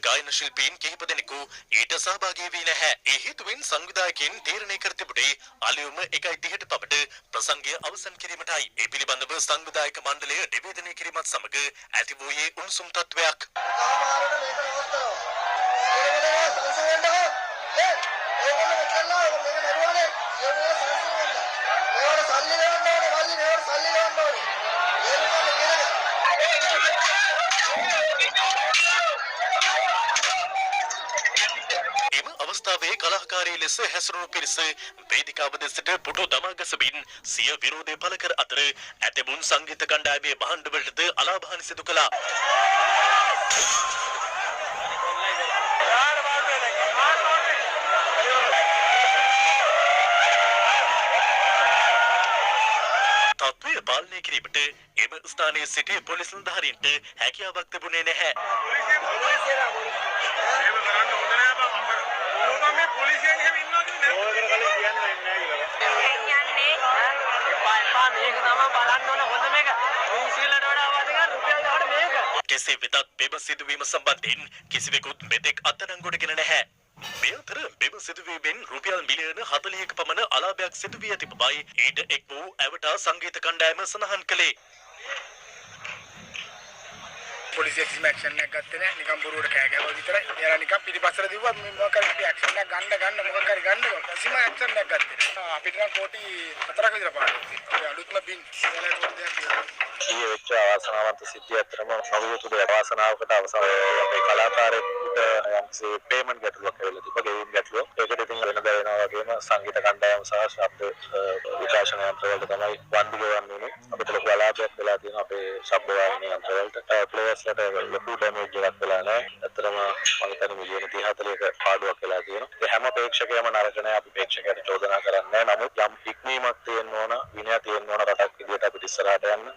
ගායන ශිල්පීන් කිහිප දෙනෙකු ඊට සහභාගී වී නැහැ. ඒ හේතුවෙන් සංවිධායකයන් තීරණය කර තිබුණේ අලුයම 1:30ට පමණ ප්‍රසංගය අවසන් කිරීමටයි. ඒ පිළිබඳව සංවිධායක මණ්ඩලය නිවේදනය කිරීමත් සමග ඇති වූයේ උණුසුම් තත්වයක්. එම අවස්ථාවේ කලහකාරී ලෙස හැසිරුණු පිරිස වේදිකාව දෙසට පුටු දමා ගසමින් සිය විරෝධය පළ කර අතර ඇතැමුන් සංගීත කණ්ඩායමේ භාණ්ඩවලටද අලාභානි සිදු කළා. තත්ත්වය පාලනය කිරීමට එම ස්ථානයේ සිටි පොලිස් නිලධාරීන්ට හැකියාවක් තිබුණේ නැහැ. කෙසේ වෙතත් මෙම සිදුවීම සම්බන්ධයෙන් කිසිවෙකුත් මෙතෙක් අත්අඩංගුවටගෙන නැහැ. මේ අතර මෙම සිදුවීමෙන් රුපියල් මිලියන 40ක පමණ අලාභයක් සිදු වී ඇති බවයි ඊට එක් වූ ඇවටා සංගීත කණ්ඩායම සඳහන් කළේ. පොලිසිය කිසිම ඇක්ෂන් එකක් ගත්තේ නැහැ. නිකන් බොරුවට කෑ ගැහුවා විතරයි. එයාලා නිකන් පිටිපස්සට දිව්වා මේ මොකක් හරි ඇක්ෂන් එකක් ගන්න මොකක් හරි ගන්න කිසිම ඇක්ෂන් එකක් ගත්තේ නැහැ. අපිට නම් කෝටි 4ක් විතර පාඩුයි. ඔය අලුත්ම බින් එයාලා ඒක දෙයක් කියලා. මේ වෙච්ච අවාසනාවන්ත සිද්ධිය අතරම නවයුතු අවාසනාවකට අවසන් අපේ කලාකාරයෙකුට යම්කිසි පේමන්ට් ගැටලුවක් ඇවිල්ලා තිබ්බා. ගෙවීම් ගැටලුවක්. ඒකට ඉතින් වෙනද වෙනවා වගේම සංගීත කණ්ඩායම සහ ශබ්ද විකාශන යන්ත්‍රවලට තමයි වන්දි ගෙවන්නේ. අපිට ලොකු අලාභයක් වෙලා තියෙනවා අපේ ශබ්ද වාහිනී යන්ත්‍රවලට. ප්ලේයර්ස්ලට ලොකු ඩැමේජ් එකක් වෙලා නැහැ. ඇත්තටම මම හිතන්නේ මිලියන 30-40ක පාඩුවක් වෙලා තියෙනවා. ඒ හැම ප්‍රේක්ෂකයම නරක නැහැ. අපි ප්‍රේක්ෂකයන්ට චෝදනා කරන්නේ නැහැ. නමුත් යම් ඉක්මීමක් තියෙන්න ඕන, විනය තියෙන්න ඕන රටක් විදියට අපිට ඉස්සරහට යන්න.